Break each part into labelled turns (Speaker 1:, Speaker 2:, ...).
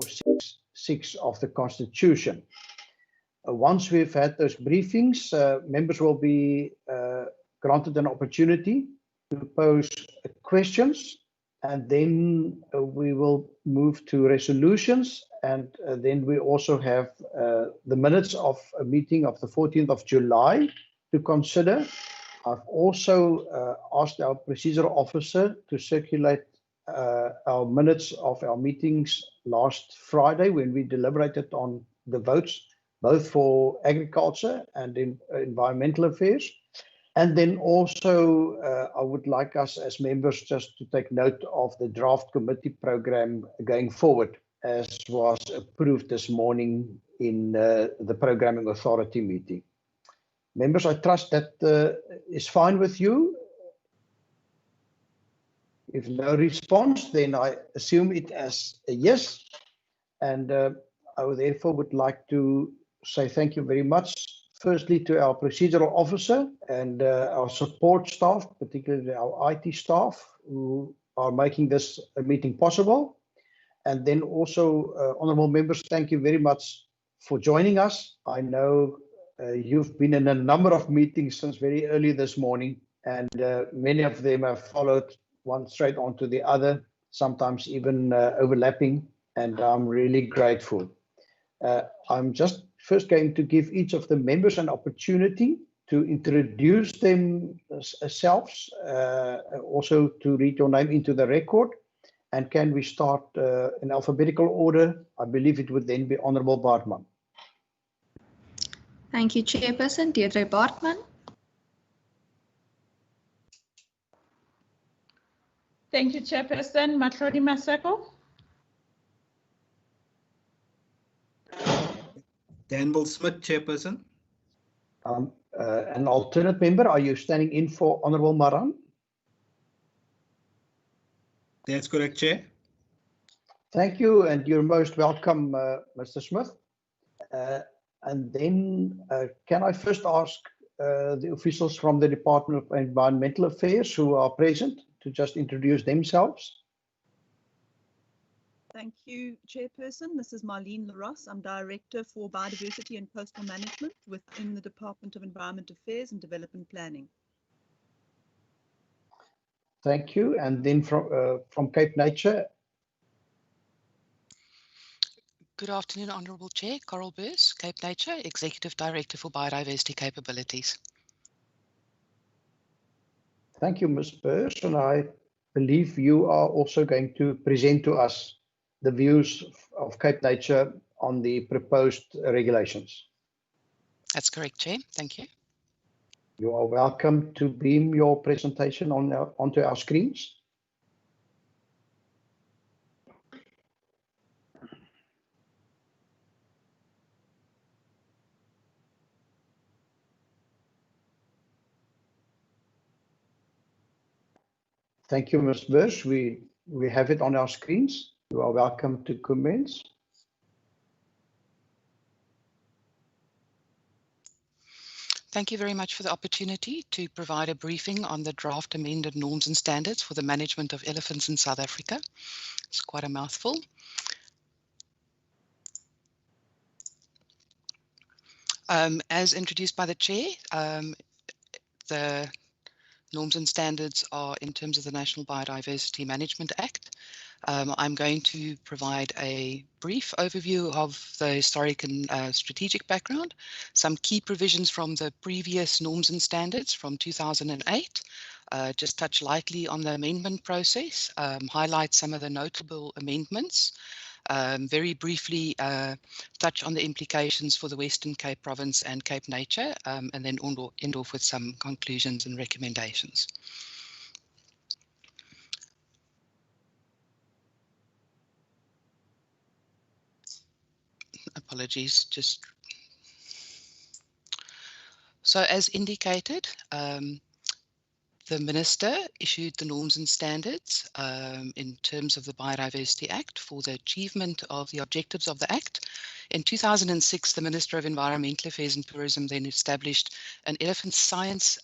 Speaker 1: 6 of the Constitution. Once we've had those briefings, members will be granted an opportunity to pose questions, and then we will move to resolutions, and then we also have the minutes of a meeting of the 14th of July to consider. I've also asked our procedural officer to circulate our minutes of our meetings last Friday when we deliberated on the votes, both for agriculture and in environmental affairs. And then also, I would like us as members just to take note of the draft committee program going forward, as was approved this morning in the Programming Authority meeting. Members, I trust that is fine with you. If no response, then I assume it as a yes. And I would therefore would like to say thank you very much. Firstly, to our procedural officer and our support staff, particularly our IT staff, who are making this meeting possible. And then also, honourable members, thank you very much for joining us. I know you've been in a number of meetings since very early this morning, and many of them have followed one straight onto the other, sometimes even overlapping, and I'm really grateful. I'm just first going to give each of the members an opportunity to introduce themselves, also to read your name into the record. And can we start in alphabetical order? I believe it would then be Honourable Bartman.
Speaker 2: Thank you, Chairperson. Deirdre Bartman.
Speaker 3: Thank you, Chairperson. Matlodi Maseko.
Speaker 4: Danville Smith, Chairperson.
Speaker 1: An alternate member, are you standing in for Honourable Maran?
Speaker 4: That's correct, Chair.
Speaker 1: Thank you, and you're most welcome, Mr. Smith. And then can I first ask the officials from the Department of Environmental Affairs who are present to just introduce themselves?
Speaker 5: Thank you, Chairperson. This is Marlene Larosse. I'm Director for Biodiversity and Coastal Management within the Department of Environment Affairs and Development Planning.
Speaker 1: Thank you. And then from Cape Nature.
Speaker 6: Good afternoon, Honourable Chair. Coral Burse, Cape Nature, Executive Director for Biodiversity Capabilities.
Speaker 1: Thank you, Ms. Burse. And I believe you are also going to present to us the views of Cape Nature on the proposed regulations.
Speaker 6: That's correct, Chair. Thank you.
Speaker 1: You are welcome to beam your presentation onto our screens. Thank you, Ms. Burse. We have it on our screens. You are welcome to commence.
Speaker 6: Thank you very much for the opportunity to provide a briefing on the draft amended norms and standards for the management of elephants in South Africa. It's quite a mouthful. As introduced by the Chair, the norms and standards are in terms of the National Biodiversity Management Act. I'm going to provide a brief overview of the historic and strategic background, some key provisions from the previous norms and standards from 2008, just touch lightly on the amendment process, highlight some of the notable amendments, very briefly touch on the implications for the Western Cape Province and Cape Nature, and then end off with some conclusions and recommendations. Apologies, just so as indicated, the Minister issued the norms and standards in terms of the Biodiversity Act for the achievement of the objectives of the Act. In 2006, the Minister of Environmental Affairs and Tourism then established an elephant science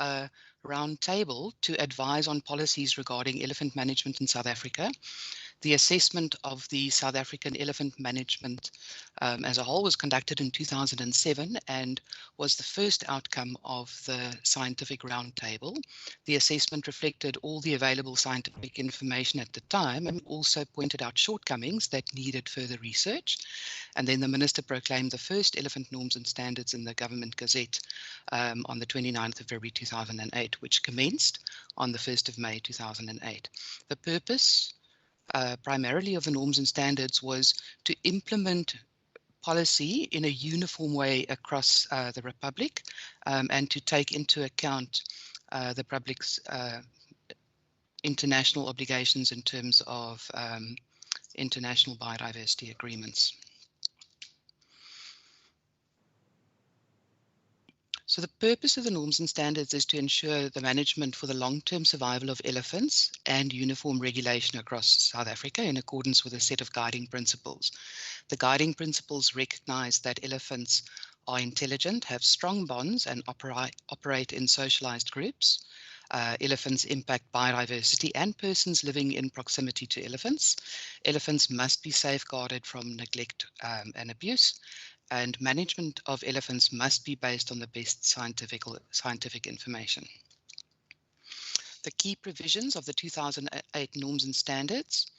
Speaker 6: roundtable to advise on policies regarding elephant management in South Africa. The assessment of the South African elephant management as a whole was conducted in 2007 and was the first outcome of the scientific roundtable. The assessment reflected all the available scientific information at the time and also pointed out shortcomings that needed further research. And then the Minister proclaimed the first elephant norms and standards in the Government Gazette on the 29th of February 2008, which commenced on the 1st of May 2008. The purpose primarily of the norms and standards was to implement policy in a uniform way across the Republic and to take into account the public's international obligations in terms of international biodiversity agreements. So the purpose of the norms and standards is to ensure the management for the long-term survival of elephants and uniform regulation across South Africa in accordance with a set of guiding principles. The guiding principles recognize that elephants are intelligent, have strong bonds, and operate in socialized groups. Elephants impact biodiversity and persons living in proximity to elephants. Elephants must be safeguarded from neglect and abuse. And management of elephants must be based on the best scientific information. The key provisions of the 2008 norms and standards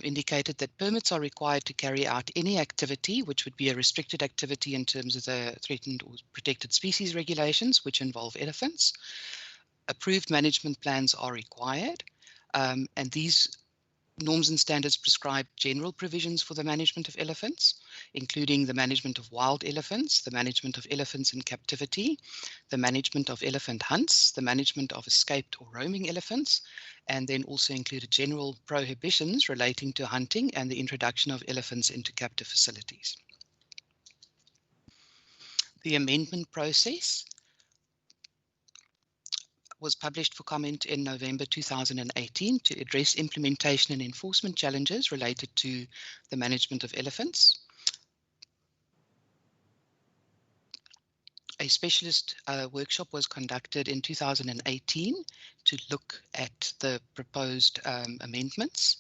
Speaker 6: indicated that permits are required to carry out any activity which would be a restricted activity in terms of the threatened or protected species regulations which involve elephants. Approved management plans are required, and these norms and standards prescribe general provisions for the management of elephants, including the management of wild elephants, the management of elephants in captivity, the management of elephant hunts, the management of escaped or roaming elephants, and then also included general prohibitions relating to hunting and the introduction of elephants into captive facilities. The amendment process was published for comment in November 2018 to address implementation and enforcement challenges related to the management of elephants. A specialist workshop was conducted in 2018 to look at the proposed amendments.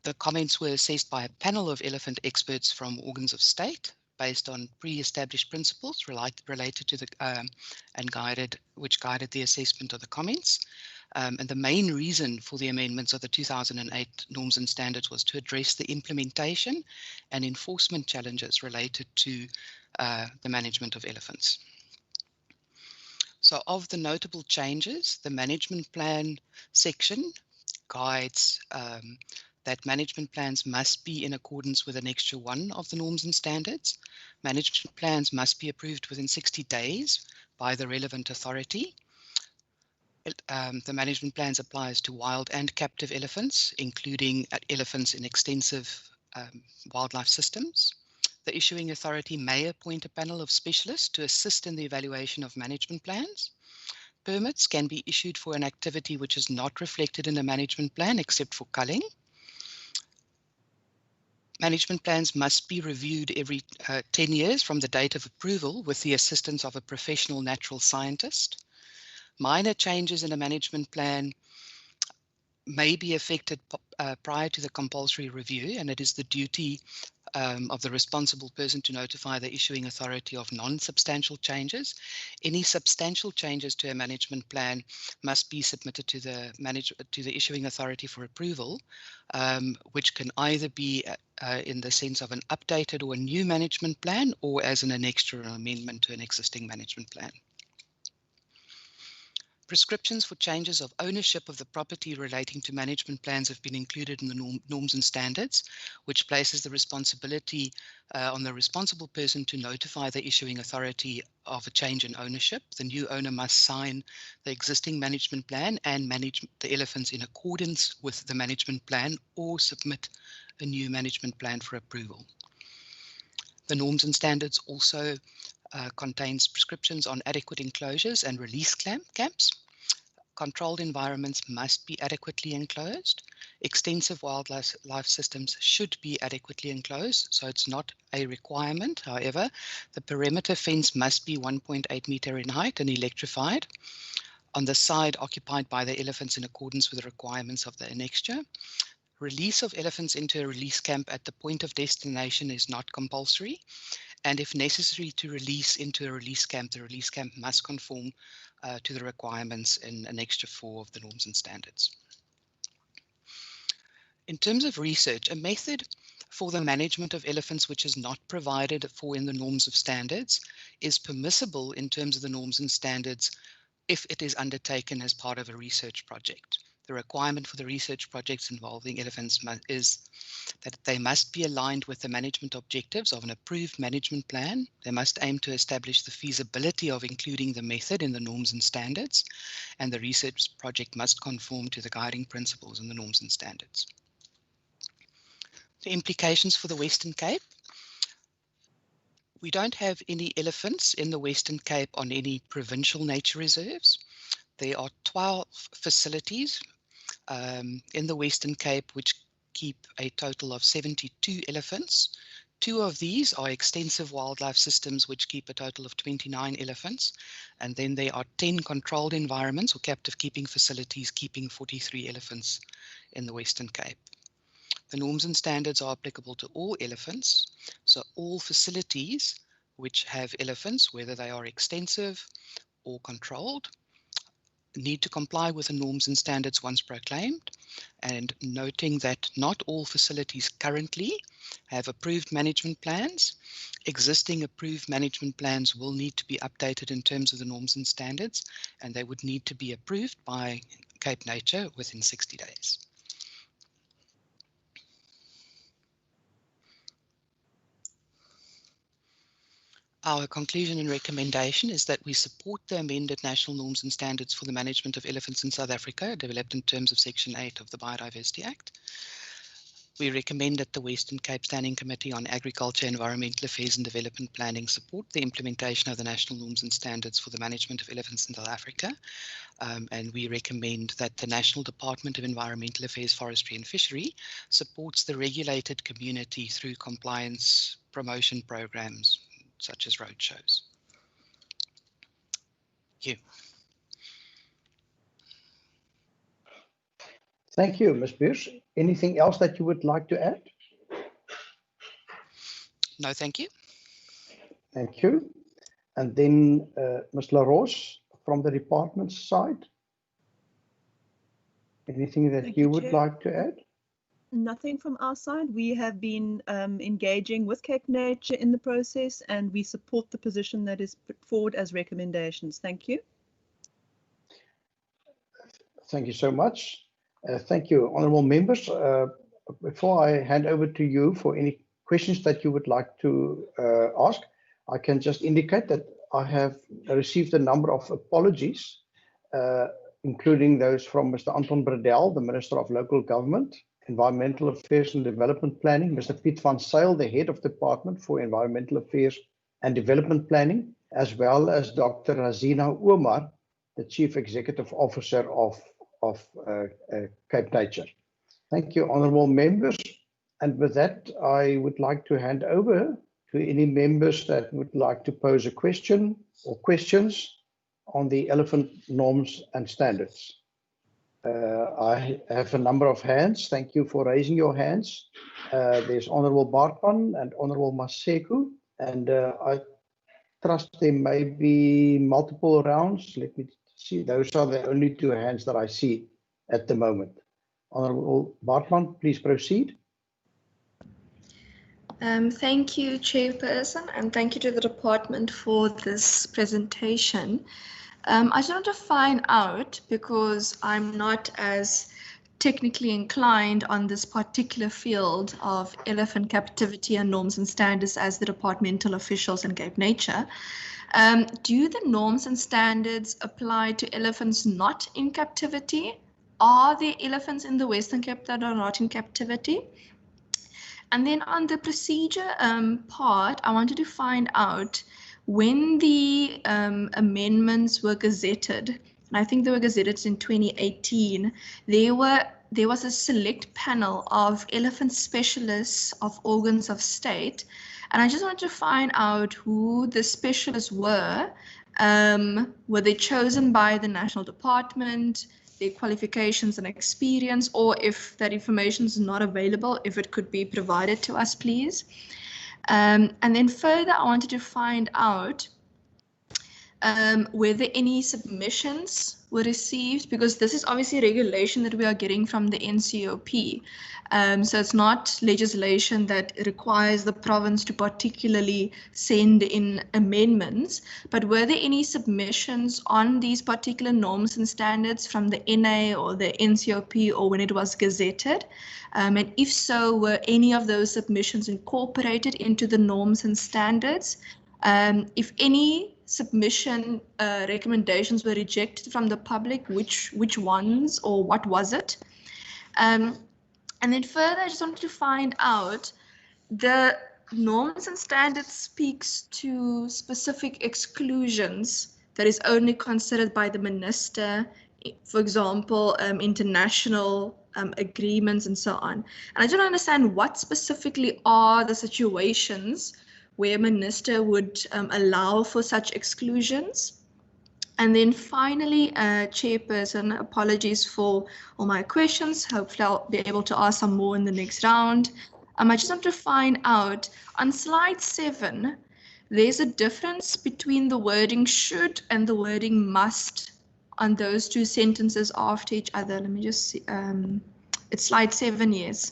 Speaker 6: The comments were assessed by a panel of elephant experts from organs of state, based on pre-established principles related to the which guided the assessment of the comments. And the main reason for the amendments of the 2008 norms and standards was to address the implementation and enforcement challenges related to the management of elephants. So of the notable changes, the management plan section guides that management plans must be in accordance with Annexure 1 of the norms and standards. Management plans must be approved within 60 days by the relevant authority. The management plans applies to wild and captive elephants, including elephants in extensive wildlife systems. The issuing authority may appoint a panel of specialists to assist in the evaluation of management plans. Permits can be issued for an activity which is not reflected in a management plan except for culling. Management plans must be reviewed every 10 years from the date of approval with the assistance of a professional natural scientist. Minor changes in a management plan may be effected prior to the compulsory review, and it is the duty of the responsible person to notify the issuing authority of non-substantial changes. Any substantial changes to a management plan must be submitted to the issuing authority for approval, which can either be in the sense of an updated or a new management plan, or as an annexure or amendment to an existing management plan. Prescriptions for changes of ownership of the property relating to management plans have been included in the norms and standards, which places the responsibility on the responsible person to notify the issuing authority of a change in ownership. The new owner must sign the existing management plan and manage the elephants in accordance with the management plan, or submit a new management plan for approval. The norms and standards also contains prescriptions on adequate enclosures and release camps. Controlled environments must be adequately enclosed. Extensive wildlife systems should be adequately enclosed, so it's not a requirement. However, the perimeter fence must be 1.8 meter in height and electrified on the side occupied by the elephants in accordance with the requirements of the annexure. Release of elephants into a release camp at the point of destination is not compulsory, and if necessary to release into a release camp, the release camp must conform to the requirements in Annexure 4 of the norms and standards. In terms of research, a method for the management of elephants which is not provided for in the norms of standards is permissible in terms of the norms and standards if it is undertaken as part of a research project. The requirement for the research projects involving elephants is that they must be aligned with the management objectives of an approved management plan. They must aim to establish the feasibility of including the method in the norms and standards, and the research project must conform to the guiding principles in the norms and standards. The implications for the Western Cape. We don't have any elephants in the Western Cape on any provincial nature reserves. There are 12 facilities in the Western Cape which keep a total of 72 elephants. 2 of these are extensive wildlife systems which keep a total of 29 elephants. And then there are 10 controlled environments or captive keeping facilities keeping 43 elephants in the Western Cape. The norms and standards are applicable to all elephants, so all facilities which have elephants, whether they are extensive or controlled, need to comply with the norms and standards once proclaimed, and noting that not all facilities currently have approved management plans. Existing approved management plans will need to be updated in terms of the norms and standards, and they would need to be approved by Cape Nature within 60 days. Our conclusion and recommendation is that we support the amended national norms and standards for the management of elephants in South Africa, developed in terms of Section 8 of the Biodiversity Act. We recommend that the Western Cape Standing Committee on Agriculture, Environmental Affairs and Development Planning support the implementation of the national norms and standards for the management of elephants in South Africa. And we recommend that the National Department of Environmental Affairs, Forestry and Fishery supports the regulated community through compliance promotion programs, such as roadshows. Thank you.
Speaker 1: Thank you, Ms. Beers. Anything else that you would like to add?
Speaker 6: No, thank you.
Speaker 1: Thank you. And then Ms. LaRose from the department side. Anything that you would like to add?
Speaker 5: Nothing from our side. We have been engaging with Cape Nature in the process, and we support the position that is put forward as recommendations. Thank you.
Speaker 1: Thank you so much. Thank you, honourable members. Before I hand over to you for any questions that you would like to ask, I can just indicate that I have received a number of apologies, including those from Mr. Anton Bredel, the Minister of Local Government, Environmental Affairs and Development Planning, Mr. Piet van Zyl, the Head of Department for Environmental Affairs and Development Planning, as well as Dr. Razina Omar, the Chief Executive Officer of Cape Nature. Thank you, honourable members. And with that, I would like to hand over to any members that would like to pose a question or questions on the elephant norms and standards. I have a number of hands. Thank you for raising your hands. There's Honourable Bartman and Honourable Maseko, and I trust there may be multiple rounds. Let me see. Those are the only 2 hands that I see at the moment. Honourable Bartman, please proceed.
Speaker 2: Thank you, Chairperson, and thank you to the department for this presentation. I just want to find out, because I'm not as technically inclined on this particular field of elephant captivity and norms and standards as the departmental officials in Cape Nature. Do the norms and standards apply to elephants not in captivity? Are there elephants in the Western Cape that are not in captivity? And then on the procedure part, I wanted to find out when the amendments were gazetted, and I think they were gazetted in 2018, there was a select panel of elephant specialists of organs of state, and I just wanted to find out who the specialists were. Were they chosen by the National Department? their qualifications and experience, or if that information is not available, if it could be provided to us, please. And then further, I wanted to find out whether any submissions were received, because this is obviously regulation that we are getting from the NCOP. So it's not legislation that requires the province to particularly send in amendments, but were there any submissions on these particular norms and standards from the NA or the NCOP or when it was gazetted? And if so, were any of those submissions incorporated into the norms and standards? If any submission recommendations were rejected from the public, which ones or what was it? And then further, I just wanted to find out, the norms and standards speaks to specific exclusions that is only considered by the minister, for example, international agreements and so on. And I don't understand what specifically are the situations where a minister would allow for such exclusions. And then finally, Chairperson, apologies for all my questions. Hopefully I'll be able to ask some more in the next round. I just want to find out, on slide 7, there's a difference between the wording should and the wording must on those two sentences after each other. Let me just see. It's slide 7, yes.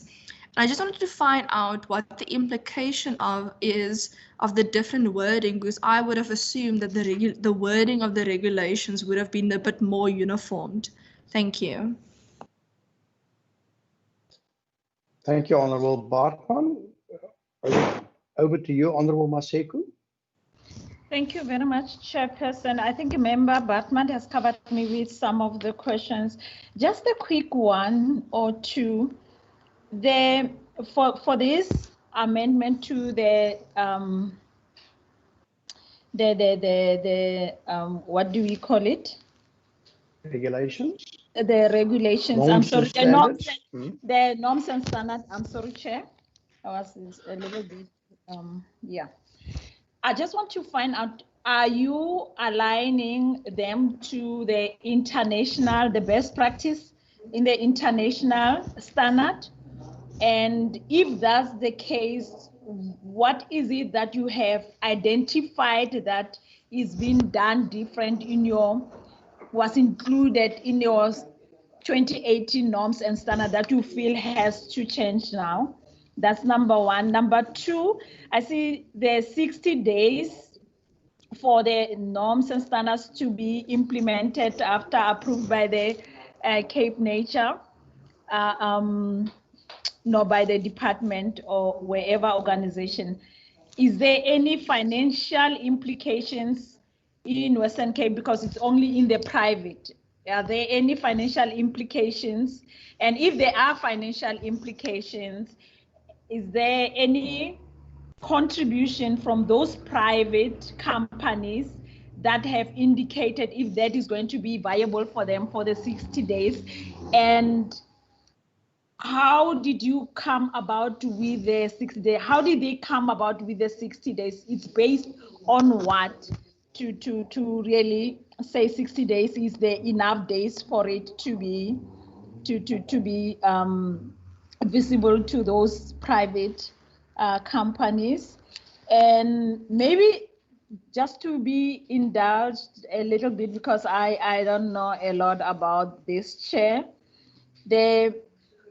Speaker 2: And I just wanted to find out what the implication of the different wording, because I would have assumed that the wording of the regulations would have been a bit more uniformed. Thank you.
Speaker 1: Thank you, Honourable Bartman. Over to you, Honourable Maseko.
Speaker 3: Thank you very much, Chairperson. I think Member Bartman has covered me with some of the questions. Just a quick one or two. For this amendment to the what do we call it?
Speaker 1: Regulations.
Speaker 3: The regulations.
Speaker 1: Norms
Speaker 3: I'm sorry. The norms and standards. I'm sorry, Chair. I was a little bit. Yeah. I just want to find out: are you aligning them to the best practice in the international standard? And if that's the case, what is it that you have identified that is being done different was included in your 2018 norms and standard that you feel has to change now? That's number one. Number two, I see the 60 days for the norms and standards to be implemented after approved by the Cape Nature. Not by the department or wherever organization. Is there any financial implications in Western Cape, because it's only in the private? Are there any financial implications? And if there are financial implications, is there any contribution from those private companies that have indicated if that is going to be viable for them for the 60 days? And how did you come about with the 60 days? How did they come about with the 60 days? It's based on what to really say 60 days is the enough days for it to be visible to those private companies? And maybe just to be indulged a little bit, because I don't know a lot about this, Chair.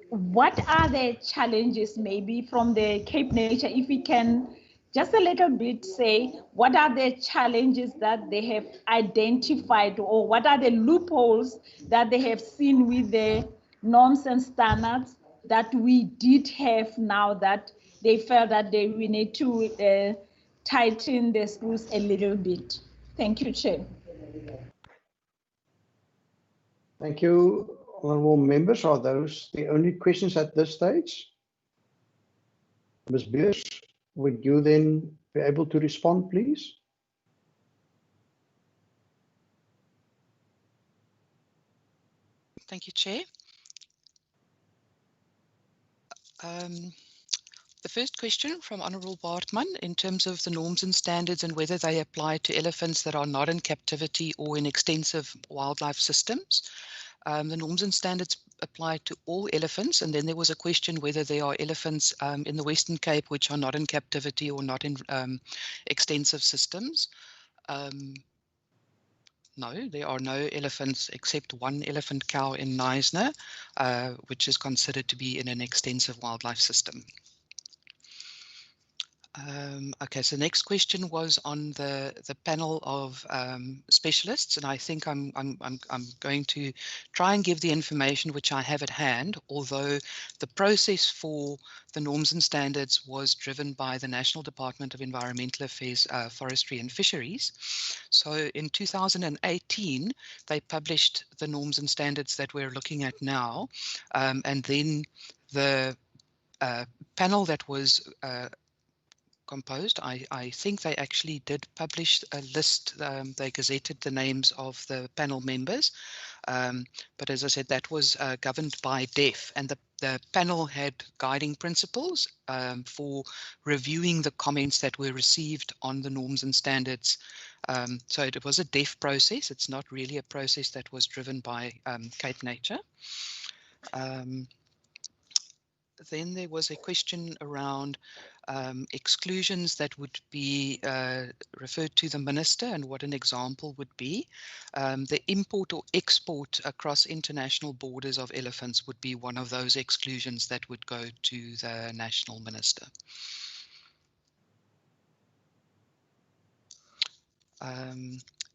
Speaker 3: What are the challenges maybe from the Cape Nature, if we can just a little bit say, what are the challenges that they have identified, or what are the loopholes that they have seen with the norms and standards that we did have now that they felt that we need to tighten the screws a little bit? Thank you, Chair.
Speaker 1: Thank you, honourable members. Are those the only questions at this stage? Ms. Beers, would you then be able to respond, please?
Speaker 6: Thank you, Chair. The first question from Honourable Bartman, in terms of the norms and standards and whether they apply to elephants that are not in captivity or in extensive wildlife systems. The norms and standards apply to all elephants, and then there was a question whether there are elephants in the Western Cape which are not in captivity or not in extensive systems. No, there are no elephants except one elephant cow in Knysna, which is considered to be in an extensive wildlife system. Okay, so next question was on the panel of specialists, and I think I'm going to try and give the information which I have at hand, although the process for the norms and standards was driven by the National Department of Environmental Affairs, Forestry and Fisheries. So in 2018, they published the norms and standards that we're looking at now, and then the panel that was composed, I think they actually did publish a list. They gazetted the names of the panel members, but as I said, that was governed by DEF, and the panel had guiding principles for reviewing the comments that were received on the norms and standards. So it was a DEF process. It's not really a process that was driven by Cape Nature. Then there was a question around exclusions that would be referred to the minister, and what an example would be. The import or export across international borders of elephants would be one of those exclusions that would go to the national minister.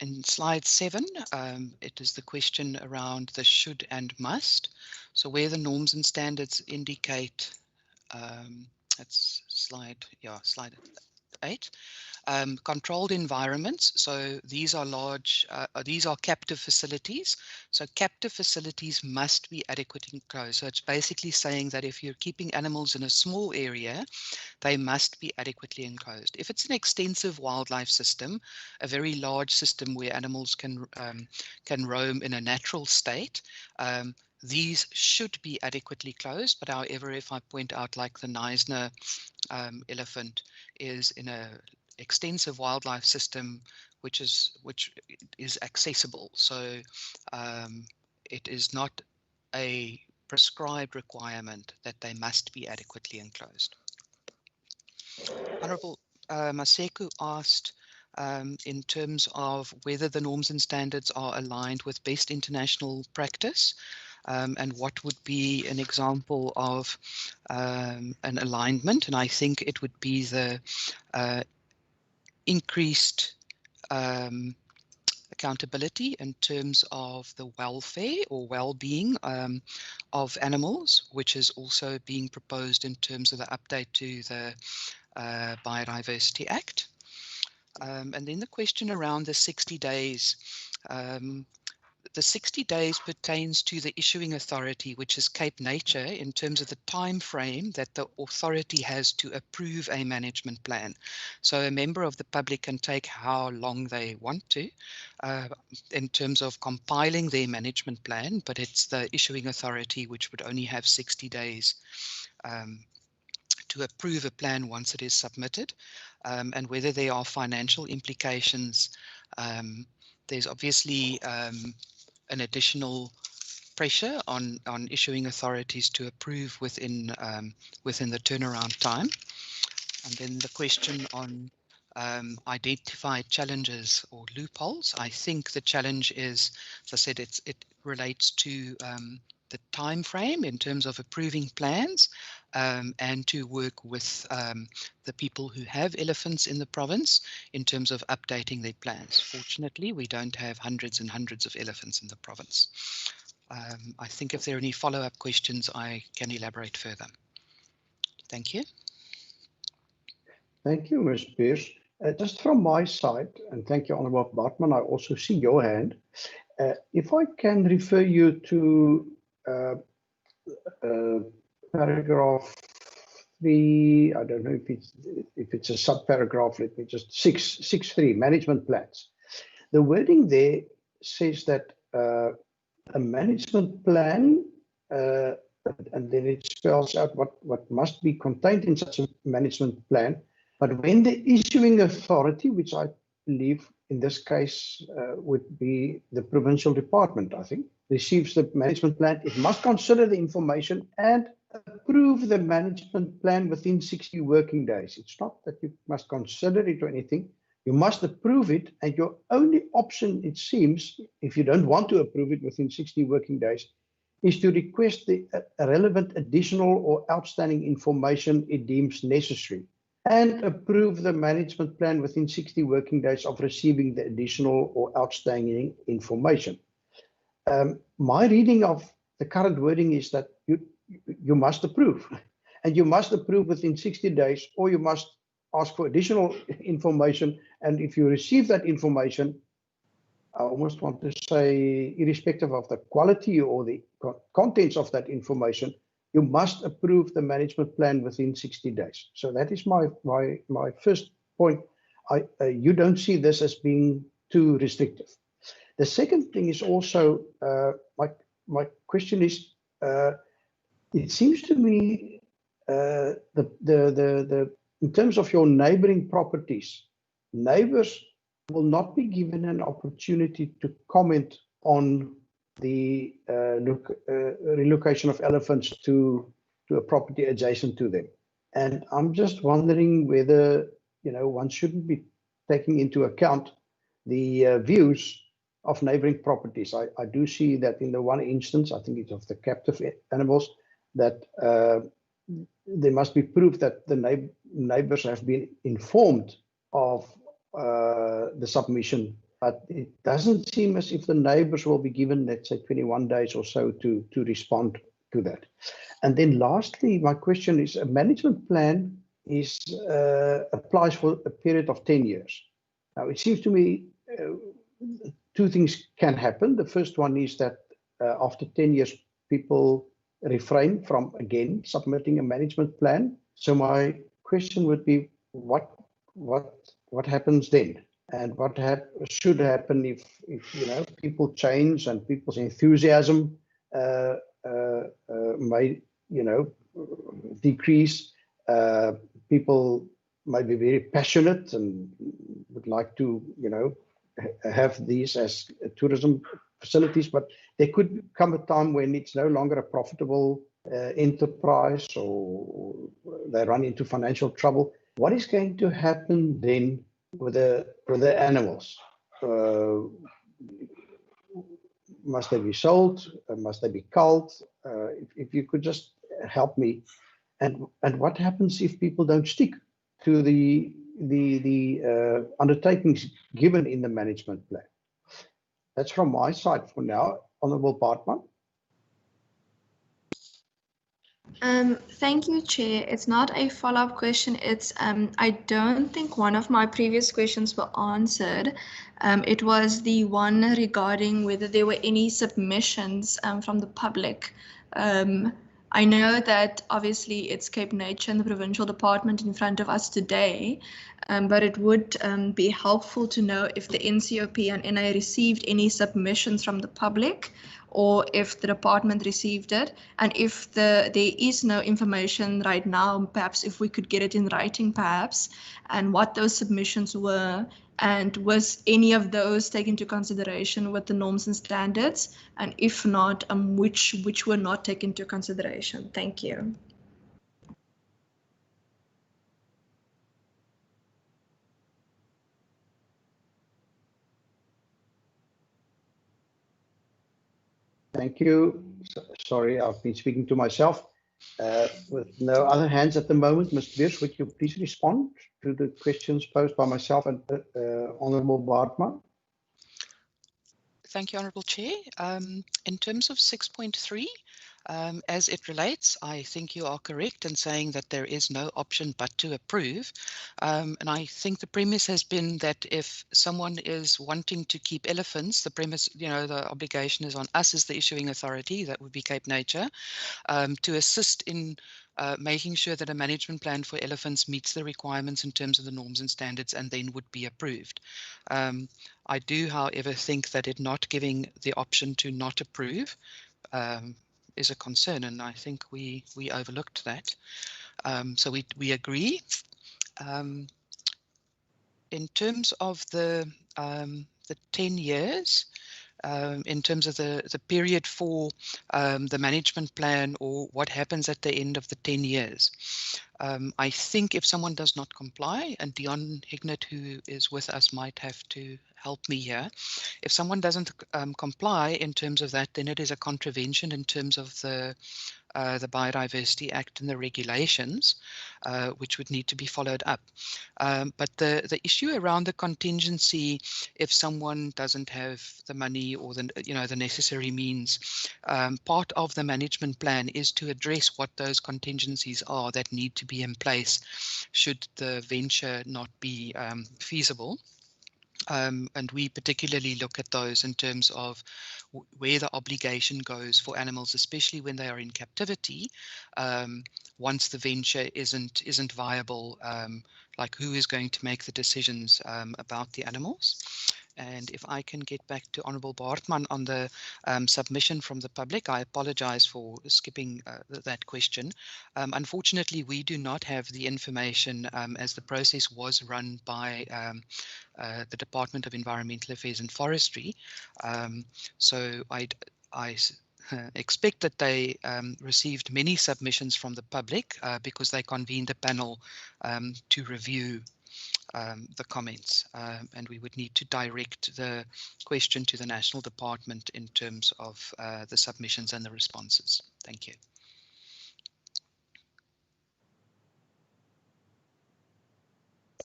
Speaker 6: In slide 7, it is the question around the should and must. So where the norms and standards indicate, that's slide 8. Controlled environments. So these are these are captive facilities. So captive facilities must be adequately enclosed. So it's basically saying that if you're keeping animals in a small area, they must be adequately enclosed. If it's an extensive wildlife system, a very large system where animals can roam in a natural state, these should be adequately closed. But however, if I point out, like the Knysna elephant is in a extensive wildlife system which is accessible, so it is not a prescribed requirement that they must be adequately enclosed. Honourable Maseko asked in terms of whether the norms and standards are aligned with best international practice, and what would be an example of an alignment. And I think it would be the increased accountability in terms of the welfare or well-being of animals, which is also being proposed in terms of the update to the Biodiversity Act. And then the question around the 60 days. The 60 days pertains to the issuing authority, which is Cape Nature, in terms of the time frame that the authority has to approve a management plan. So a member of the public can take how long they want to in terms of compiling their management plan, but it's the issuing authority which would only have 60 days to approve a plan once it is submitted. And whether there are financial implications, there's obviously an additional pressure on issuing authorities to approve within the turnaround time. And then the question on identified challenges or loopholes. I think the challenge is, as I said, it relates to the time frame in terms of approving plans, and to work with the people who have elephants in the province in terms of updating their plans. Fortunately, we don't have hundreds and hundreds of elephants in the province. I think if there are any follow-up questions, I can elaborate further. Thank you.
Speaker 1: Thank you, Ms. Pierce. Just from my side, and thank you, Honourable Bartman, I also see your hand. If I can refer you to paragraph 3, I don't know if it's a sub-paragraph, let me just, 6.3, management plans. The wording there says that a management plan, and then it spells out what must be contained in such a management plan. But when the issuing authority, which I believe in this case would be the provincial department, I think, receives the management plan, it must consider the information and approve the management plan within 60 working days. It's not that you must consider it or anything. You must approve it, and your only option, it seems, if you don't want to approve it within 60 working days, is to request the relevant additional or outstanding information it deems necessary and approve the management plan within 60 working days of receiving the additional or outstanding information. My reading of the current wording is that you must approve, and you must approve within 60 days, or you must ask for additional information. And if you receive that information, I almost want to say, irrespective of the quality or the contents of that information, you must approve the management plan within 60 days. So that is my first point. You don't see this as being too restrictive. The second thing is also, my question is, it seems to me in terms of your neighboring properties, neighbors will not be given an opportunity to comment on the relocation of elephants to a property adjacent to them. And I'm just wondering whether, one shouldn't be taking into account the views of neighboring properties. I do see that in the one instance, I think it's of the captive animals, that there must be proof that the neighbors have been informed of the submission, but it doesn't seem as if the neighbors will be given, let's say, 21 days or so to respond to that. And then lastly, my question is, a management plan applies for a period of 10 years. Now, it seems to me two things can happen. The first one is that after 10 years, people refrain from, again, submitting a management plan. So my question would be, what happens then? And what should happen if people change and people's enthusiasm may decrease? People might be very passionate and would like to have these as tourism facilities, but there could come a time when it's no longer a profitable enterprise, or they run into financial trouble. What is going to happen then with the animals? Must they be sold? Must they be culled? If you could just help me. And what happens if people don't stick to the undertakings given in the management plan? That's from my side for now. Honourable Bartman.
Speaker 2: Thank you, Chair. It's not a follow-up question. It's I don't think one of my previous questions were answered. It was the one regarding whether there were any submissions from the public. I know that obviously it's Cape Nature and the Provincial Department in front of us today, but it would be helpful to know if the NCOP and NA received any submissions from the public, or if the department received it, and if there is no information right now, perhaps if we could get it in writing, perhaps, and what those submissions were, and was any of those taken into consideration with the norms and standards, and if not, which were not taken into consideration. Thank you.
Speaker 1: Thank you. Sorry, I've been speaking to myself. With no other hands at the moment, Ms. Beers, would you please respond to the questions posed by myself and Honourable Bartman?
Speaker 6: Thank you, Honourable Chair. In terms of 6.3, as it relates, I think you are correct in saying that there is no option but to approve. And I think the premise has been that if someone is wanting to keep elephants, the premise, the obligation is on us as the issuing authority, that would be Cape Nature, to assist in making sure that a management plan for elephants meets the requirements in terms of the norms and standards, and then would be approved. I do, however, think that it not giving the option to not approve is a concern, and I think we overlooked that. So we agree. In terms of the 10 years, in terms of the period for the management plan, or what happens at the end of the 10 years. I think if someone does not comply, and Dion Hignett, who is with us, might have to help me here. If someone doesn't comply in terms of that, then it is a contravention in terms of the Biodiversity Act and the regulations, which would need to be followed up. But the issue around the contingency, if someone doesn't have the money or the necessary means, part of the management plan is to address what those contingencies are that need to be in place should the venture not be feasible. And we particularly look at those in terms of where the obligation goes for animals, especially when they are in captivity. Once the venture isn't viable, like who is going to make the decisions about the animals? And if I can get back to Honourable Baartman on the submission from the public, I apologize for skipping that question. Unfortunately, we do not have the information as the process was run by the Department of Environmental Affairs and Forestry. So I expect that they received many submissions from the public because they convened a panel to review the comments, and we would need to direct the question to the National Department in terms of the submissions and the responses. Thank you.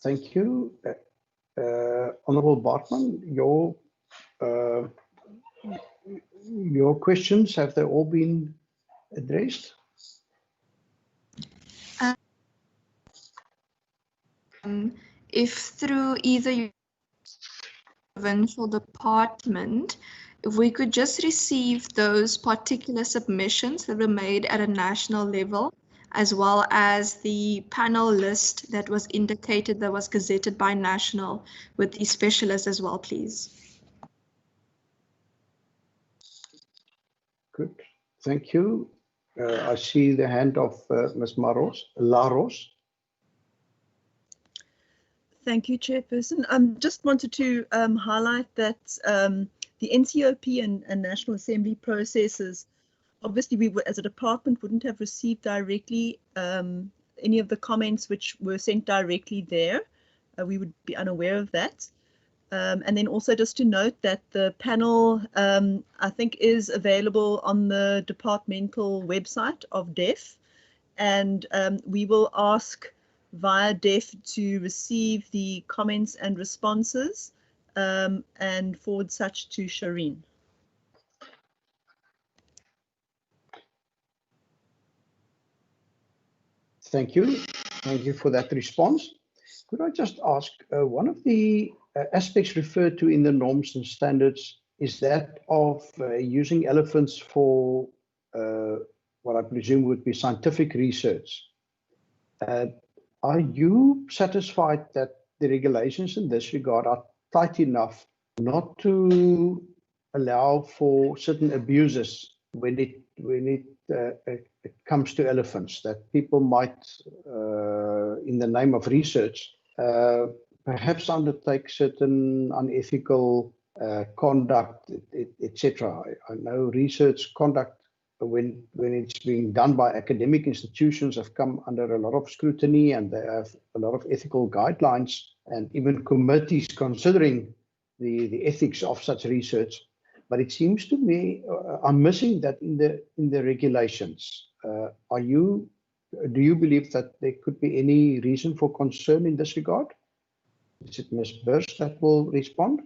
Speaker 1: Thank you. Honourable Baartman, your questions, have they all been addressed?
Speaker 2: If through either your provincial department, if we could just receive those particular submissions that were made at a national level, as well as the panel list that was indicated that was gazetted by national with the specialists as well, please.
Speaker 1: Good, thank you. I see the hand of Ms. Laros.
Speaker 5: Thank you, Chairperson. Just wanted to highlight that the NCOP and National Assembly processes, obviously we as a department wouldn't have received directly any of the comments which were sent directly there. We would be unaware of that. And then also just to note that the panel, I think, is available on the departmental website of DEF, and we will ask via DEF to receive the comments and responses and forward such to Shireen.
Speaker 1: Thank you. Thank you for that response. Could I just ask, one of the aspects referred to in the norms and standards is that of using elephants for what I presume would be scientific research. Are you satisfied that the regulations in this regard are tight enough not to allow for certain abuses when it comes to elephants, that people might, in the name of research, perhaps undertake certain unethical conduct, etc. I know research conduct, when it's being done by academic institutions, have come under a lot of scrutiny, and they have a lot of ethical guidelines and even committees considering the ethics of such research. But it seems to me I'm missing that in the regulations. Do you believe that there could be any reason for concern in this regard? Is it Ms. Burst that will respond?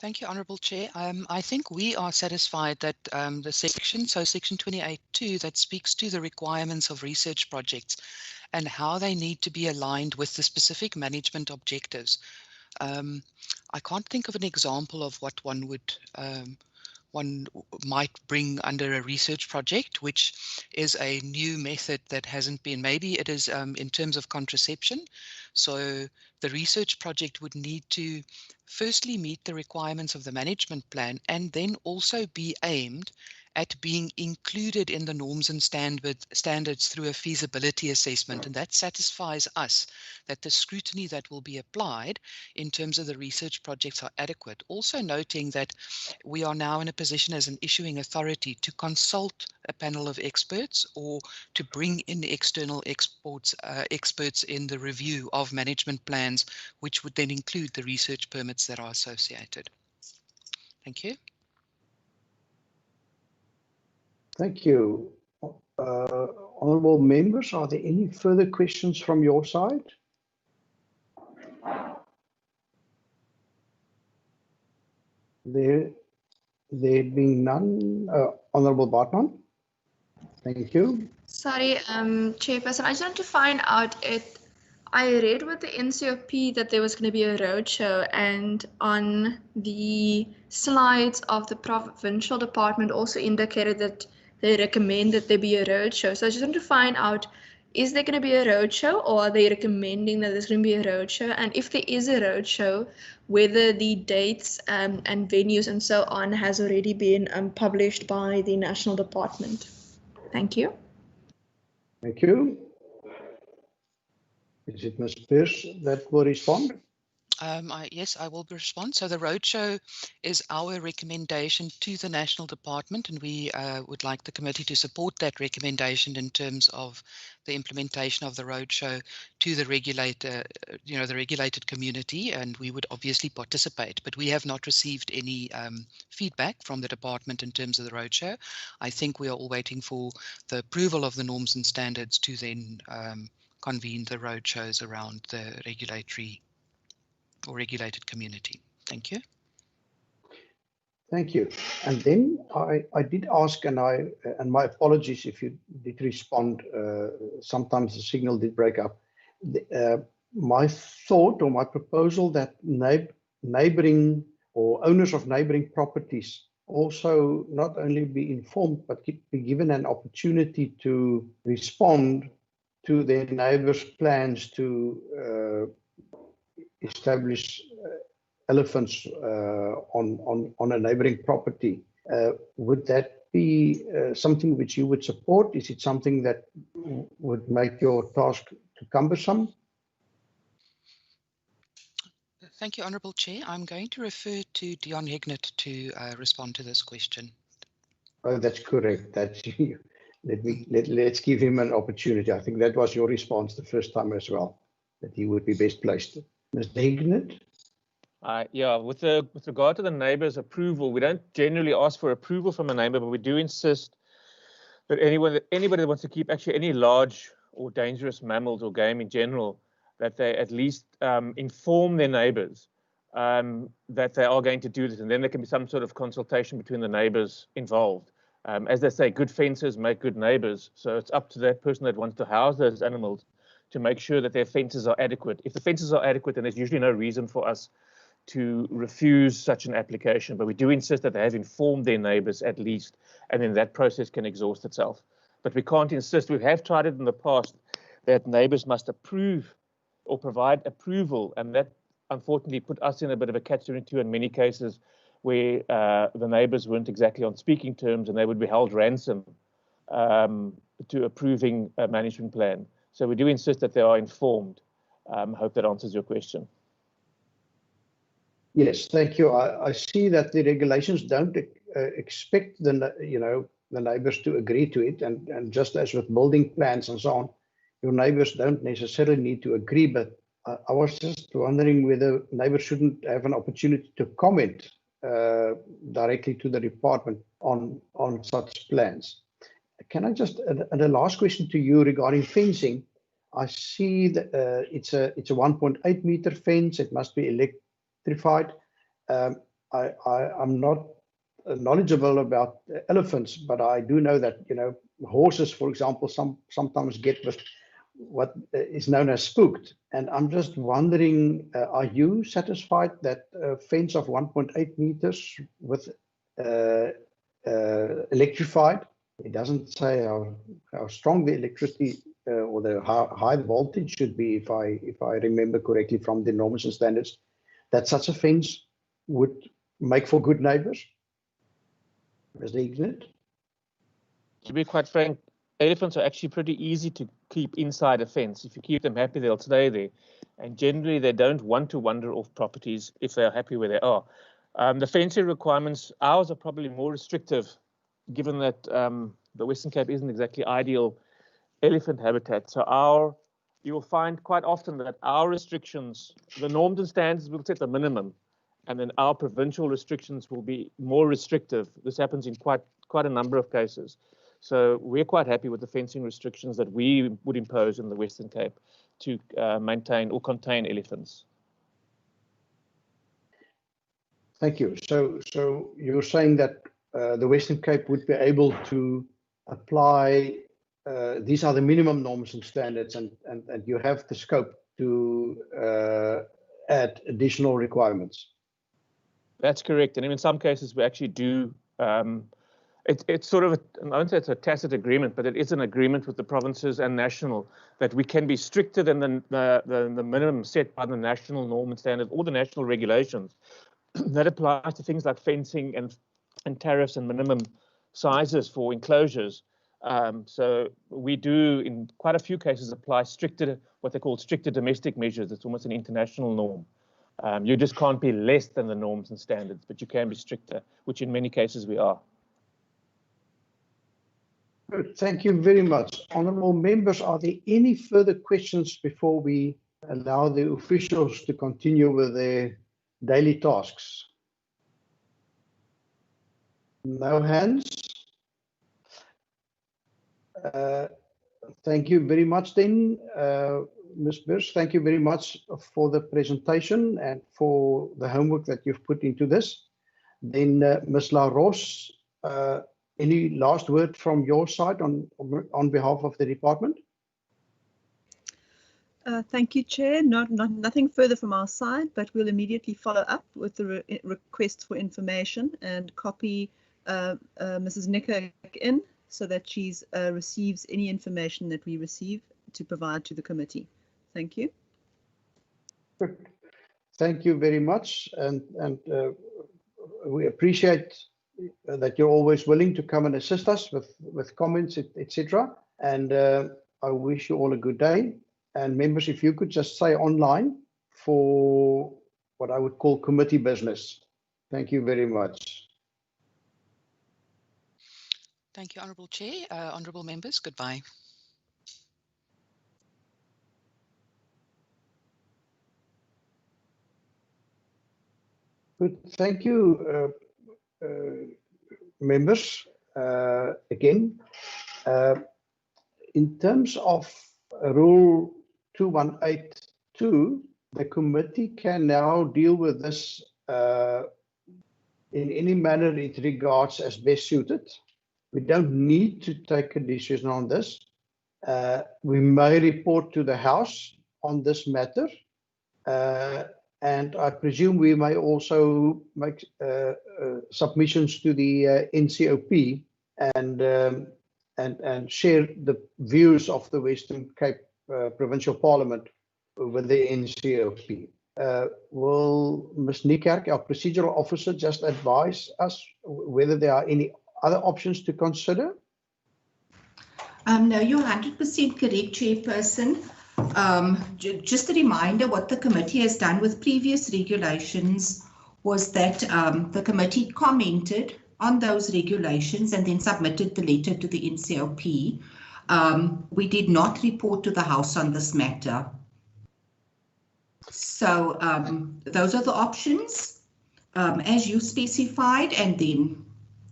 Speaker 6: Thank you, Honourable Chair. I think we are satisfied that the section, so section 28.2, that speaks to the requirements of research projects and how they need to be aligned with the specific management objectives. I can't think of an example of what one might bring under a research project, which is a new method that hasn't been, maybe it is in terms of contraception. So the research project would need to firstly meet the requirements of the management plan and then also be aimed at being included in the norms and standards through a feasibility assessment, and that satisfies us that the scrutiny that will be applied in terms of the research projects are adequate. Also noting that we are now in a position as an issuing authority to consult a panel of experts or to bring in external experts in the review of management plans, which would then include the research permits that are associated. Thank you.
Speaker 1: Thank you. Honourable members, are there any further questions from your side? There being none, Honourable Bartman. Thank you.
Speaker 2: Sorry, Chairperson, I just want to find out I read with the NCOP that there was going to be a roadshow, and on the slides of the Provincial Department also indicated that they recommend that there be a roadshow. So I just want to find out, is there going to be a roadshow, or are they recommending that there's going to be a roadshow? And if there is a roadshow, whether the dates and venues and so on has already been published by the National Department. Thank you.
Speaker 1: Thank you. Is it Ms. Pierce that will respond?
Speaker 6: Yes, I will respond. So the roadshow is our recommendation to the National Department, and we would like the committee to support that recommendation in terms of the implementation of the roadshow to the regulator, the regulated community, and we would obviously participate. But we have not received any feedback from the department in terms of the roadshow. I think we are all waiting for the approval of the norms and standards to then convene the roadshows around the regulatory or regulated community. Thank you.
Speaker 1: Thank you. And then I did ask, and my apologies if you did respond. Sometimes the signal did break up. My thought or my proposal that neighboring or owners of neighboring properties also not only be informed but be given an opportunity to respond to their neighbors' plans to establish elephants on a neighboring property. Would that be something which you would support? Is it something that would make your task too cumbersome?
Speaker 6: Thank you, Honourable Chair. I'm going to refer to Dion Hignett to respond to this question.
Speaker 1: Oh, that's correct. That's you. Let's give him an opportunity. I think that was your response the first time as well, that he would be best placed. Mr. Hignett?
Speaker 7: Yeah, with regard to the neighbour's approval, we don't generally ask for approval from a neighbour, but we do insist that anybody that wants to keep actually any large or dangerous mammals or game in general, that they at least inform their neighbours that they are going to do this, and then there can be some sort of consultation between the neighbours involved. As they say, good fences make good neighbours, so it's up to that person that wants to house those animals to make sure that their fences are adequate. If the fences are adequate, then there's usually no reason for us to refuse such an application, but we do insist that they have informed their neighbours at least, and then that process can exhaust itself. But we can't insist. We have tried it in the past that neighbours must approve or provide approval, and that unfortunately put us in a bit of a catch-22 in many cases where the neighbours weren't exactly on speaking terms and they would be held ransom to approving a management plan. So we do insist that they are informed. Hope that answers your question.
Speaker 1: Yes, thank you. I see that the regulations don't expect the neighbours to agree to it, and just as with building plans and so on, your neighbours don't necessarily need to agree. But I was just wondering whether neighbours shouldn't have an opportunity to comment directly to the department on such plans. Can I just, and the last question to you regarding fencing, I see that it's a 1.8 meter fence. It must be electrified. I'm not knowledgeable about elephants, but I do know that horses, for example, sometimes get with what is known as spooked. And I'm just wondering, are you satisfied that a fence of 1.8 meters with electrified? It doesn't say how strong the electricity or how high the voltage should be, if I remember correctly from the norms and standards, that such a fence would make for good neighbours. Mr. Hignett?
Speaker 7: to be quite frank, elephants are actually pretty easy to keep inside a fence. If you keep them happy, they'll stay there. And generally, they don't want to wander off properties if they are happy where they are. The fencing requirements, ours are probably more restrictive, given that the Western Cape isn't exactly ideal elephant habitat. So you will find quite often that our restrictions, the norms and standards will set the minimum, and then our provincial restrictions will be more restrictive. This happens in quite a number of cases. So we're quite happy with the fencing restrictions that we would impose in the Western Cape to maintain or contain elephants.
Speaker 1: Thank you. So you're saying that the Western Cape would be able to apply, these are the minimum norms and standards, and you have the scope to add additional requirements.
Speaker 7: That's correct. And in some cases, we actually do. It's sort of, I won't say it's a tacit agreement, but it is an agreement with the provinces and national that we can be stricter than the minimum set by the national norm and standard or the national regulations. That applies to things like fencing and tariffs and minimum sizes for enclosures. So we do, in quite a few cases, apply stricter, what they call stricter domestic measures. It's almost an international norm. You just can't be less than the norms and standards, but you can be stricter, which in many cases we are.
Speaker 1: Good. Thank you very much. Honourable members, are there any further questions before we allow the officials to continue with their daily tasks? No hands? Thank you very much then, Ms. Birch. Thank you very much for the presentation and for the homework that you've put into this. Then Ms. La Roche, any last word from your side on behalf of the department?
Speaker 5: Thank you, Chair. Nothing further from our side, but we'll immediately follow up with the request for information and copy Mrs. Nicker in so that she receives any information that we receive to provide to the committee. Thank you.
Speaker 1: Good. Thank you very much, and we appreciate that you're always willing to come and assist us with comments, etc. And I wish you all a good day. And members, if you could just stay online for what I would call committee business. Thank you very much.
Speaker 6: Thank you, Honourable Chair. Honourable members, goodbye.
Speaker 1: Good. Thank you, members. Again, in terms of Rule 2182, the committee can now deal with this in any manner it regards as best suited. We don't need to take a decision on this. We may report to the House on this matter, and I presume we may also make submissions to the NCOP and share the views of the Western Cape Provincial Parliament with the NCOP. Will Ms. Niekerk, our procedural officer, just advise us whether there are any other options to consider?
Speaker 8: No, you're 100% correct, Chairperson. Just a reminder, what the committee has done with previous regulations was that the committee commented on those regulations and then submitted the letter to the NCOP. We did not report to the House on this matter. So those are the options as you specified, and then